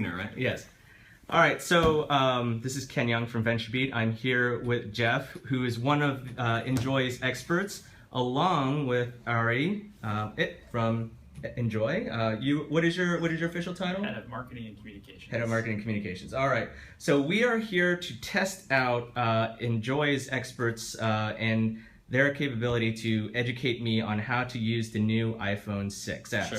Right? Yes. All right, so this is Ken Young from VentureBeat. I'm here with Jeff, who is one of Enjoy's experts, along with Ari from Enjoy. What is your official title? Head of Marketing and Communications. Head of Marketing and Communications. All right. So we are here to test out Enjoy's experts and their capability to educate me on how to use the new iPhone 6s. Sure.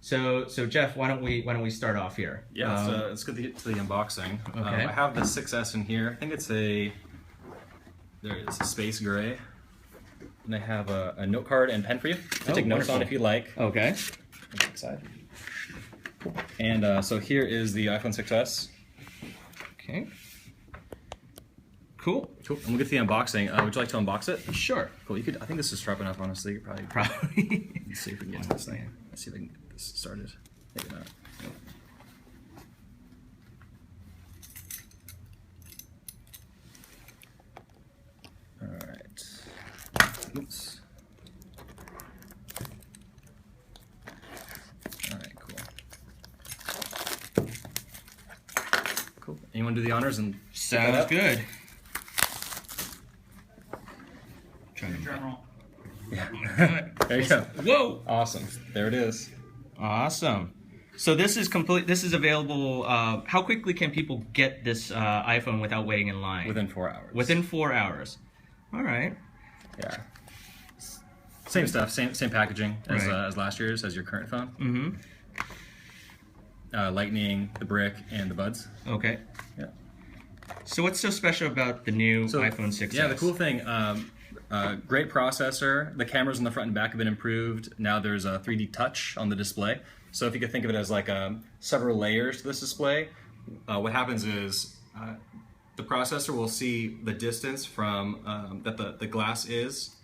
So Jeff, why don't we start off here? Yeah, let's get to the unboxing. Okay. I have the 6S in here. I think it's there it is, a space gray. And I have a note card and pen for you to take notes on if you like. Okay. Side. And so here is the iPhone 6S. Okay. Cool. Cool. And we'll get to the unboxing. Would you like to unbox it? Sure. Cool. You could. I think this is sharp enough. Honestly, you could Probably. Let's see if we can get to this thing. Let's see if I can get this started. Maybe not. All right. Oops. All right. Cool. Cool. Anyone do the honors and Sounds good. General. Yeah. There you go. Whoa! Awesome. There it is. Awesome. So this is complete. This is available. How quickly can people get this iPhone without waiting in line? Within 4 hours. Within 4 hours. All right. Yeah. Same stuff. Same packaging as Right. as last year's, as your current phone. Mm-hmm. Lightning, the brick, and the buds. Okay. Yeah. So what's so special about the new iPhone 6s? Yeah, the cool thing. Great processor. The cameras in the front and back have been improved. Now there's a 3D touch on the display. So if you could think of it as like several layers to this display, what happens is the processor will see the distance from that the glass is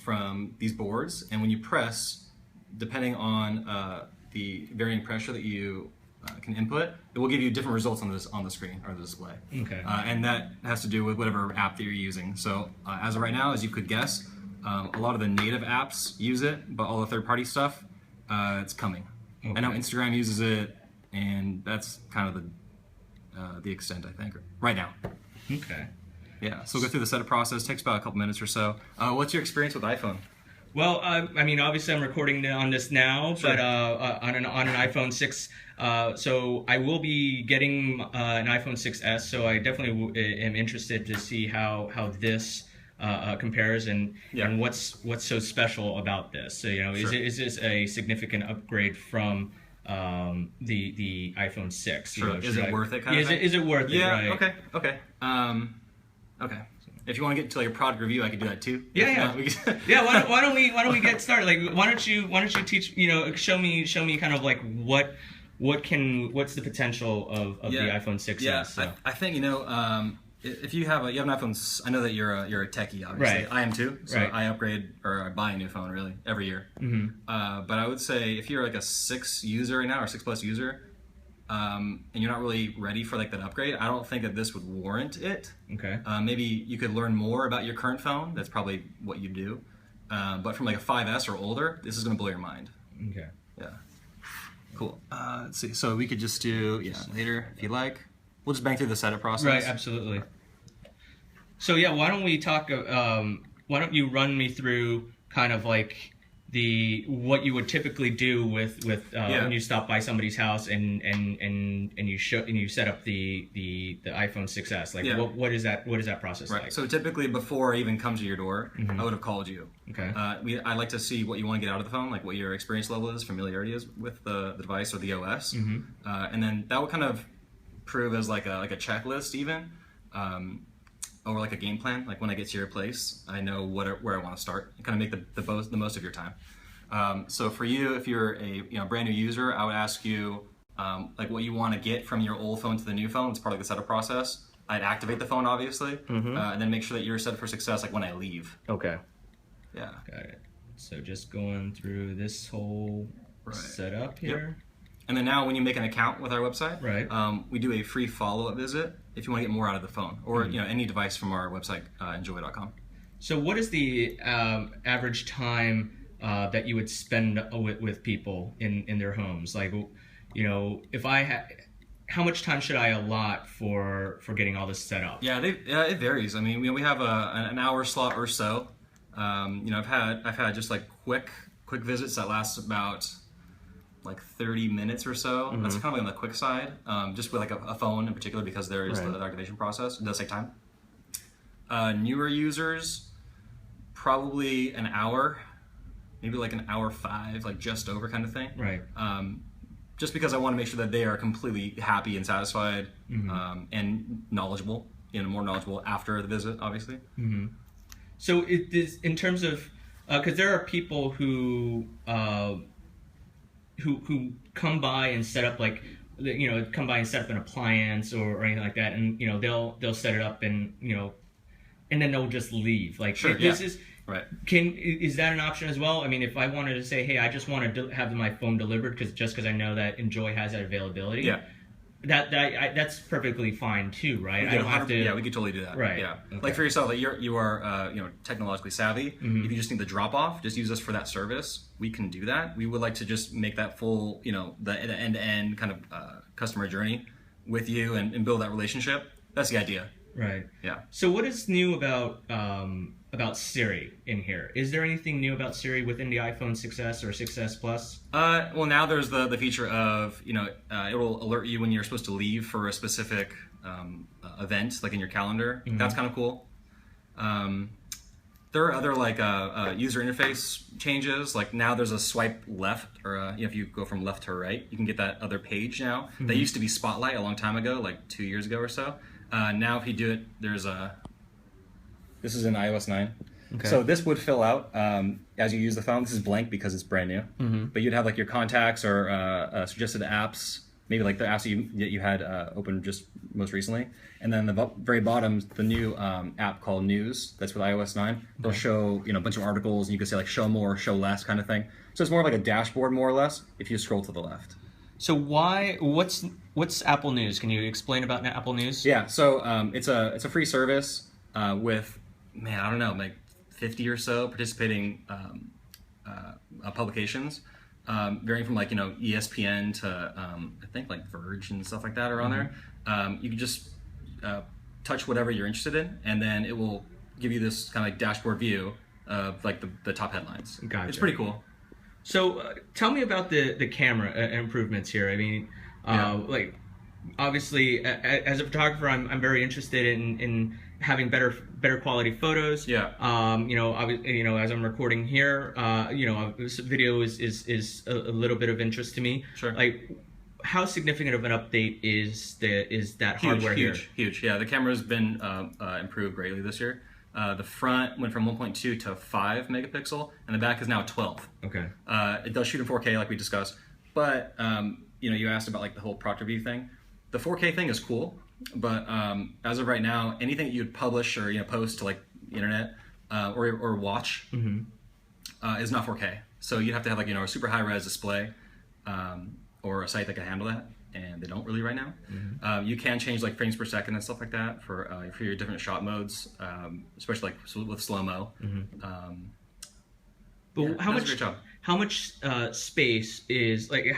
from these boards, and when you press, depending on the varying pressure that you can input, it will give you different results on the screen or the display. Okay. And that has to do with whatever app that you're using. So as of right now, as you could guess, a lot of the native apps use it, but all the third-party stuff, it's coming. Okay. I know Instagram uses it, and that's kind of the extent, I think, right now. Okay. Yeah, so we'll go through the setup process. Takes about a couple minutes or so. What's your experience with iPhone? Well, I mean, obviously, I'm recording on this now, Sure. but on an iPhone 6. So I will be getting an iPhone 6s. So I definitely am interested to see how this compares and what's so special about this. So Sure. is this a significant upgrade from the iPhone 6? Sure. Is it worth it? Kind of thing? Is it worth it? Right. Okay. Okay. Okay. If you want to get to like a product review, I could do that too. Yeah. Yeah. Why don't we get started? Like, why don't you teach? Show me kind of like what's the potential of the iPhone 6s? Yeah. So. I think if you have an iPhone, I know that you're a techie, obviously. Right. I am too. So Right. I upgrade or I buy a new phone really every year. Mm-hmm. But I would say if you're like a 6 user right now or 6+ user, and you're not really ready for like that upgrade, I don't think that this would warrant it. Okay. Maybe you could learn more about your current phone. That's probably what you do. But from like a 5S or older, this is going to blow your mind. Okay. Yeah. Cool. Let's see. So we could just do later if you like. We'll just bang through the setup process. Right. Absolutely. So yeah, why don't we talk? Why don't you run me through kind of like what you would typically do with when you stop by somebody's house and you set up the iPhone 6s. Like what is that process like? So typically before I even come to your door, Mm-hmm. I would have called you. Okay. I like to see what you want to get out of the phone, like what your experience level is, familiarity is with the device or the OS, Mm-hmm. And then that would kind of prove as like a checklist even, or like a game plan. Like when I get to your place, I know where I want to start and kind of make the most of your time. So for you, if you're a brand new user, I would ask you like what you want to get from your old phone to the new phone. It's part of the setup process. I'd activate the phone, obviously, and then make sure that you're set for success like when I leave. Okay. Yeah. Got it. So just going through this whole setup here. Yep. And then now when you make an account with our website, Right. We do a free follow-up visit if you want to get more out of the phone or any device from our website, enjoy.com. So what is the average time that you would spend with people in their homes? Like, if I how much time should I allot for getting all this set up? Yeah, it varies. I mean, we have an hour slot or so. I've had just like quick visits that last about like 30 minutes or so. That's kind of like on the quick side, just with like a phone in particular, because there is the activation process. It does take time. Newer users, probably an hour, maybe like an hour 5, like just over kind of thing. Right. Just because I want to make sure that they are completely happy and satisfied, and knowledgeable, more knowledgeable after the visit, obviously. So it is in terms of, because there are people who come by and set up come by and set up an appliance or anything like that, and they'll set it up and and then they'll just leave. Like sure, this yeah. is right. Is that an option as well? I mean, if I wanted to say, hey, I just want to have my phone delivered because I know that Enjoy has that availability. Yeah. That's perfectly fine too, right? I don't have to. Yeah, we could totally do that. Right. Yeah. Okay. Like for yourself, like you are technologically savvy. If you just need the drop off, just use us for that service. We can do that. We would like to just make that full, the end to end kind of customer journey with you and build that relationship. That's the idea. Right. Yeah. So what is new about Siri in here? Is there anything new about Siri within the iPhone 6s or 6s Plus? Well, now there's the feature of it will alert you when you're supposed to leave for a specific event, like in your calendar. That's kind of cool. There are other like user interface changes. Like now there's a swipe left, or if you go from left to right, you can get that other page now. That used to be Spotlight a long time ago, like 2 years ago or so. Now if you do it, there's this is in iOS 9. Okay. So this would fill out as you use the phone. This is blank because it's brand new. But you'd have like your contacts or suggested apps, maybe like the apps that you had open just most recently. And then the very bottom, the new app called News. That's with iOS 9. They'll show a bunch of articles, and you can say like show more, show less kind of thing. So it's more like a dashboard, more or less, if you scroll to the left. So what's Apple News? Can you explain about Apple News? Yeah. So it's a free service with, I don't know, like 50 or so participating publications, varying from like ESPN to I think like Verge and stuff like that are on there. You can just touch whatever you're interested in, and then it will give you this kind of like dashboard view of like the top headlines. Gotcha. It's pretty cool. So tell me about the camera improvements here. I mean, like obviously as a photographer, I'm very interested in having better quality photos. Yeah. As I'm recording here, this video is a little bit of interest to me. Sure. Like, how significant of an update is that hardware here? Huge. Yeah, the camera's been improved greatly this year. The front went from 1.2 to 5 megapixel, and the back is now 12. Okay. It does shoot in 4K, like we discussed, but you asked about like the whole Proctor View thing. The 4K thing is cool, but as of right now, anything that you'd publish or post to like the internet or watch is not 4K. So you'd have to have like a super high res display or a site that can handle that, and they don't really right now. You can change like frames per second and stuff like that for your different shot modes, especially like with slow mo. But how much space is like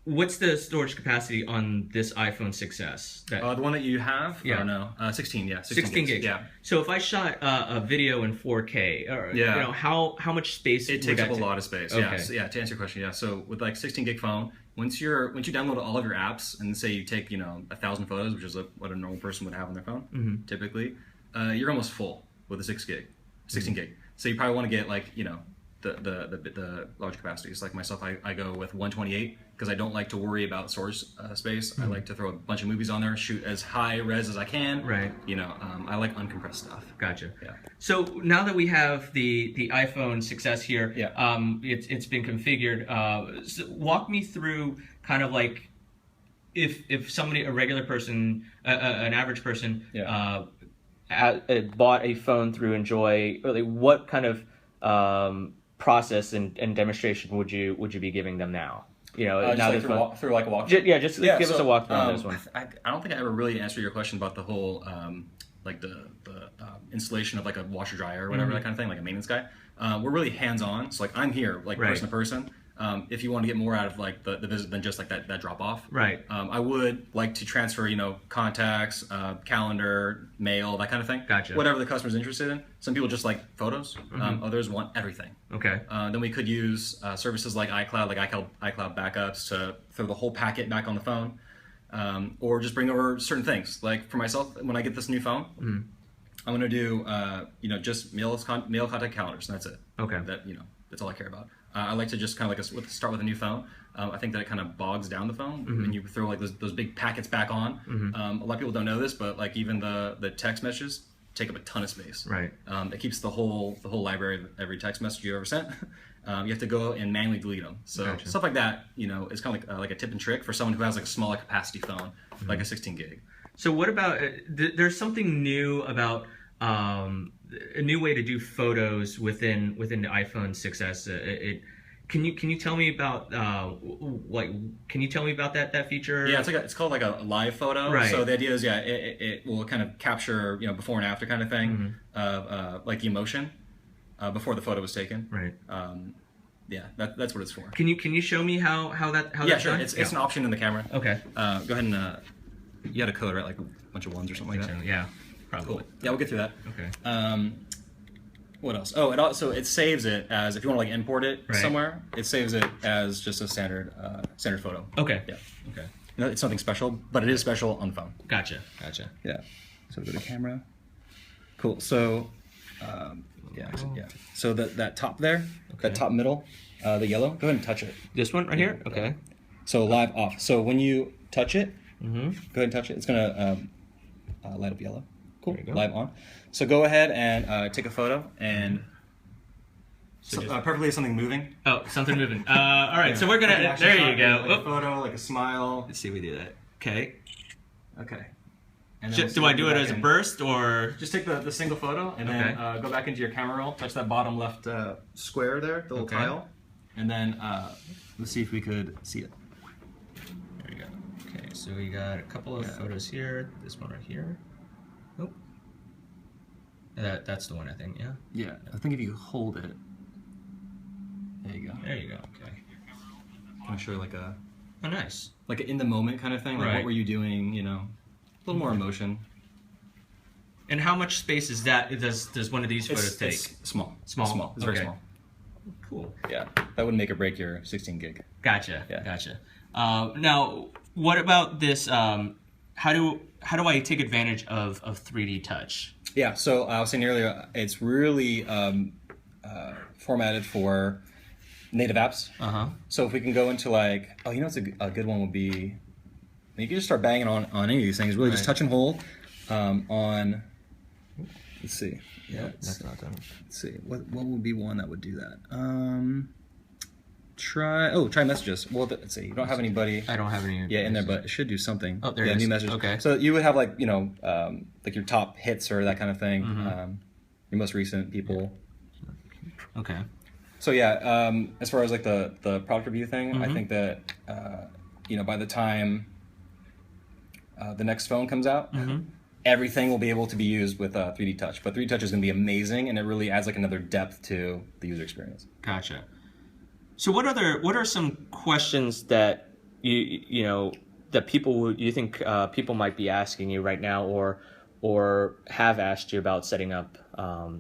what's the storage capacity on this iPhone 6s? The one that you have? Yeah. Oh, no. 16, yeah. 16 gigs. Yeah. So if I shot a video in 4K, how much space it takes up a lot of space. Okay. Yeah. So, to answer your question, yeah. So with like 16 gig phone, once you download all of your apps and say you take 1,000 photos, which is what a normal person would have on their phone, typically, you're almost full with a 16 gig. So you probably want to get like the large capacities. Like myself, I go with 128 because I don't like to worry about storage space. I like to throw a bunch of movies on there, shoot as high res as I can. Right. I like uncompressed stuff. Gotcha. Yeah. So now that we have the iPhone 6s here, it's been configured. So walk me through kind of like if somebody, a regular person, an average person, bought a phone through Enjoy, or like what kind of process and demonstration would you be giving them now? Now through like a walkthrough. Give us a walkthrough on this one. I don't think I ever really answered your question about the whole like the installation of like a washer dryer or whatever, that kind of thing, like a maintenance guy. We're really hands on. So like I'm here like person to person. if you want to get more out of like the visit than just like that drop off. Right. I would like to transfer, contacts, calendar, mail, that kind of thing. Gotcha. Whatever the customer's interested in. Some people just like photos. Others want everything. Okay. Then we could use services like iCloud, iCloud backups to throw the whole packet back on the phone, or just bring over certain things. Like for myself, when I get this new phone, I'm going to do just mail contact calendars, and that's it. Okay. That's all I care about. I like to just kind of start with a new phone. I think that it kind of bogs down the phone when you throw like those big packets back on. A lot of people don't know this, but like even the text messages take up a ton of space. Right. It keeps the whole library of every text message you ever sent. You have to go and manually delete them. So Gotcha. stuff like that, is kind of like a tip and trick for someone who has like a smaller capacity phone, like a 16 gig. So what about there's something new about a new way to do photos within the iPhone 6s. Can you tell me about that feature? Yeah, it's called like a live photo. Right. So the idea is it will kind of capture before and after kind of thing, like the emotion before the photo was taken. Right. That's what it's for. Can you show me how that's Sure. done? It's an option in the camera. Okay. Go ahead and you had a code, right? Like a bunch of ones or something like that. Yeah. Probably. Cool. Yeah, we'll get through that. Okay. What else? Oh, it saves it as if you want to like import it somewhere. It saves it as just a standard photo. Okay. Yeah. Okay. It's nothing special, but it is special on the phone. Gotcha. Yeah. So go to camera. Cool. So, So that top there, that top middle, the yellow. Go ahead and touch it. This one right here. Okay. So live off. So when you touch it, go ahead and touch it. It's gonna light up yellow. Cool. There you go. Live on. So go ahead and take a photo and preferably something moving. Oh, something moving. All right. So we're gonna. There you go. Like a photo, like a smile. Let's see if we do that. Okay. Okay. And then Do I do it as a burst or just take the single photo and then go back into your camera roll, touch that bottom left square there, the little tile, and then let's see if we could see it. There you go. Okay, so we got a couple of photos here. This one right here. Oh, that's the one I think. Yeah. Yeah, I think if you hold it, there you go. There you go. Okay. Kind of show like Oh, nice. Like an in the moment kind of thing. Like what were you doing? A little more emotion. And how much space is that? Does one of these photos take? It's small. Small. It's very small. Cool. Yeah, that would make or break your 16 gig. Gotcha. Yeah. Gotcha. Now, what about this? How do I take advantage of 3D touch? Yeah. So I was saying earlier, it's really formatted for native apps. So if we can go into like, what's a good one would be. You can just start banging on any of these things. Really, just touch and hold on. Let's see. Yeah, that's not done. Let's see. What would be one that would do that? Try messages. Well, let's see. You don't have anybody. I don't have any. In there, but it should do something. Oh, there it is. New messages. Okay. So you would have like like your top hits or that kind of thing. Your most recent people. Okay. So as far as like the product review thing, I think that by the time the next phone comes out, everything will be able to be used with 3D Touch. But 3D Touch is going to be amazing, and it really adds like another depth to the user experience. Gotcha. So what are some questions that that you think people might be asking you right now, or have asked you about setting up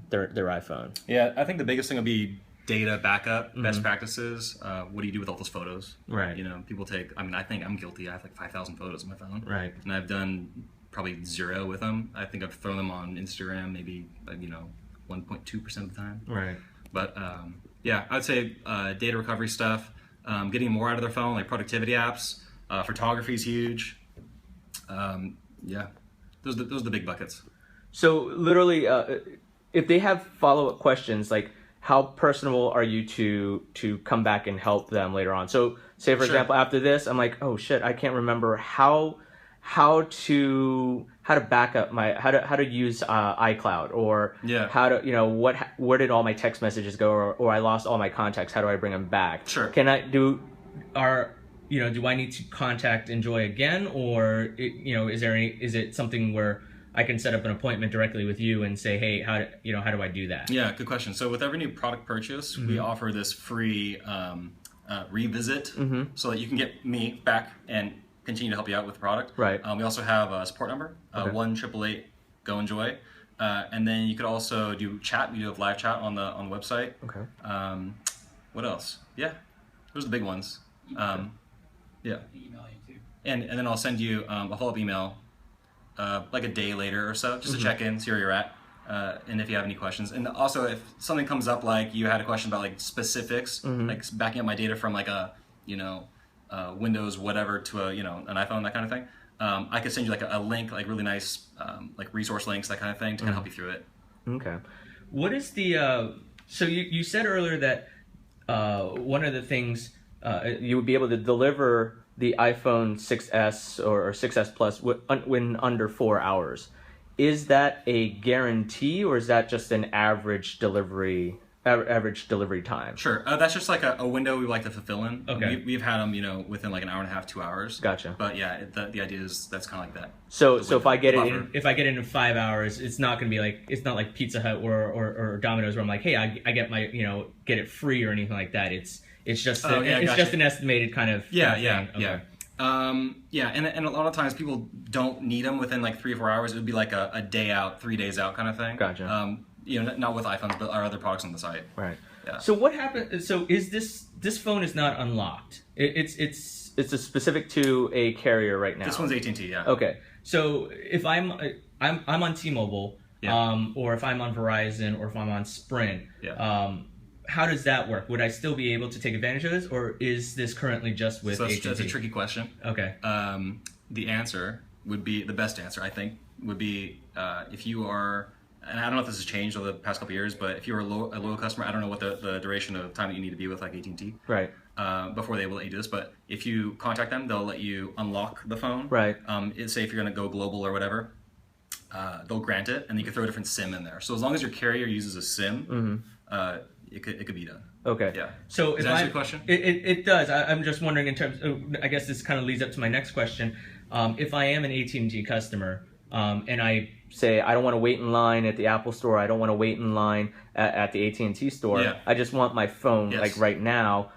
their iPhone? Yeah, I think the biggest thing would be data backup, best practices. What do you do with all those photos? Right. People take. I think I'm guilty. I have like 5,000 photos on my phone. Right. And I've done probably 0 with them. I think I've thrown them on Instagram maybe 1.2% of the time. Right. But I'd say data recovery stuff, getting more out of their phone, like productivity apps, photography is huge. Those are the big buckets. So literally, if they have follow-up questions, like how personable are you to come back and help them later on? So say for example, after this, I'm like, oh shit, I can't remember how to back up how to use iCloud, or how to where did all my text messages go, or I lost all my contacts, how do I bring them back? Sure. Can I do I need to contact Enjoy again, or is it something where I can set up an appointment directly with you and say, hey, how do I do that? Yeah, good question. So with every new product purchase, we offer this free revisit so that you can get me back and continue to help you out with the product. Right. We also have a support number, 1-888-GO-ENJOY. And then you could also do chat. We do have live chat on the website. Okay. What else? Yeah, those are the big ones. Yeah. Email you too. And then I'll send you a follow-up email like a day later or so, just to check in, see where you're at, and if you have any questions. And also, if something comes up, like you had a question about like specifics, like backing up my data from like a Windows whatever to a an iPhone, that kind of thing. I could send you like a link, like really nice like resource links, that kind of thing, to kind of help you through it. Okay. What is the so you said earlier that one of the things you would be able to deliver the iPhone 6S or 6S Plus within under 4 hours. Is that a guarantee, or is that just an average delivery time? Sure, that's just like a window we like to fulfill in. Okay. We've had them, within like an hour and a half, 2 hours. Gotcha. But yeah, the idea is that's kind of like that. So if I get it in, if I get it in 5 hours, it's not going to be like, it's not like Pizza Hut or Domino's where I'm like, hey, I get my get it free or anything like that. It's just just an estimated kind of yeah. Okay. And a lot of times people don't need them within like 3 or 4 hours. It would be like a day out, 3 days out kind of thing. Gotcha. Not with iPhones, but our other products on the site. Right. Yeah. So what happened? So is this phone is not unlocked? It's a specific to a carrier right now. This one's AT&T. Yeah. Okay. So if I'm on T-Mobile, or if I'm on Verizon, or if I'm on Sprint, how does that work? Would I still be able to take advantage of this, or is this currently just with AT&T? That's a tricky question. Okay. The answer would be, the best answer, I think, would be if you are, and I don't know if this has changed over the past couple of years, but if you're a loyal customer, I don't know what the duration of time that you need to be with like AT&T. Right. Before they will let you do this, but if you contact them, they'll let you unlock the phone. Right. Say if you're going to go global or whatever, they'll grant it, and you can throw a different SIM in there. So as long as your carrier uses a SIM, it could be done. Okay. Yeah. So does that answer your question? It does. I'm just wondering in terms of, I guess this kind of leads up to my next question. If I am an AT&T customer, and I say I don't want to wait in line at the Apple store, I don't want to wait in line at the AT&T store, I just want my phone like right now.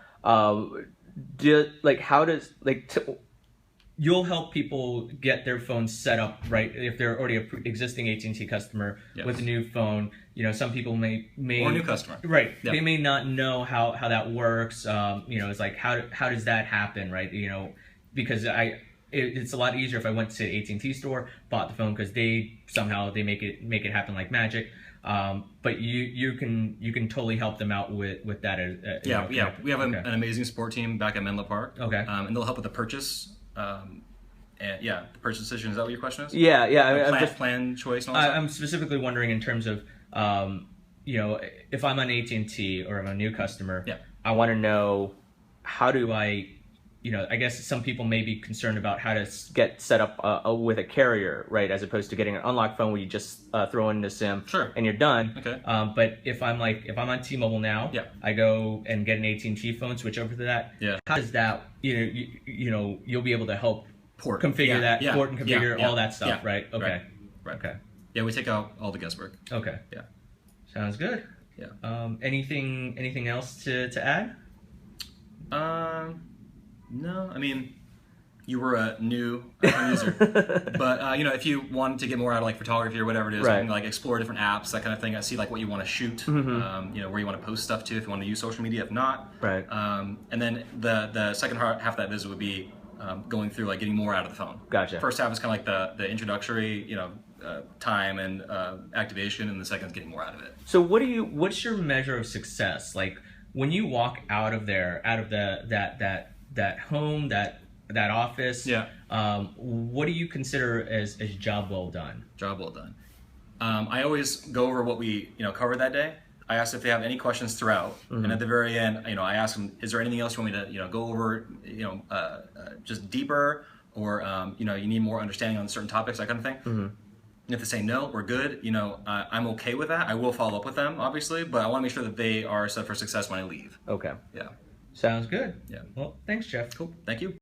You'll help people get their phones set up right if they're already a existing AT&T customer with a new phone. Some people may or a new customer, right? Yep. They may not know how that works. It's like how does that happen, right? Because it's a lot easier if I went to the AT&T store, bought the phone, because they make it happen like magic. But you can totally help them out with that. We have an amazing support team back at Menlo Park. Okay. And they'll help with the purchase. The purchase decision. Is that what your question is? Yeah. Plan choice. And all that I'm specifically wondering in terms of, if I'm on AT&T or I'm a new customer, I want to know how do I. I guess some people may be concerned about how to get set up with a carrier, right, as opposed to getting an unlocked phone where you just throw in the SIM and you're done. Okay. But if I'm on T-Mobile now, I go and get an AT&T phone, switch over to that. Yeah. How does that? You'll be able to help port and configure all that stuff, right? Okay. Right. Okay. Yeah, we take out all the guesswork. Okay. Yeah. Sounds good. Yeah. Anything else to add? No, I mean, you were a new iPhone user, but if you wanted to get more out of like photography or whatever it is, you can like explore different apps, that kind of thing. I see like what you want to shoot, where you want to post stuff to, if you want to use social media, if not. Right. And then the second half of that visit would be going through like getting more out of the phone. Gotcha. First half is kind of like the introductory, time and activation, and the second is getting more out of it. So what's your measure of success? Like when you walk out of that home, that office, what do you consider as job well done? Job well done. I always go over what we covered that day. I ask if they have any questions throughout, and at the very end, I ask them, is there anything else you want me to go over, just deeper, or you need more understanding on certain topics, that kind of thing. And if they say no, we're good, I'm okay with that. I will follow up with them, obviously, but I want to make sure that they are set for success when I leave. Okay. Yeah. Sounds good. Yeah. Well, thanks, Jeff. Cool. Thank you.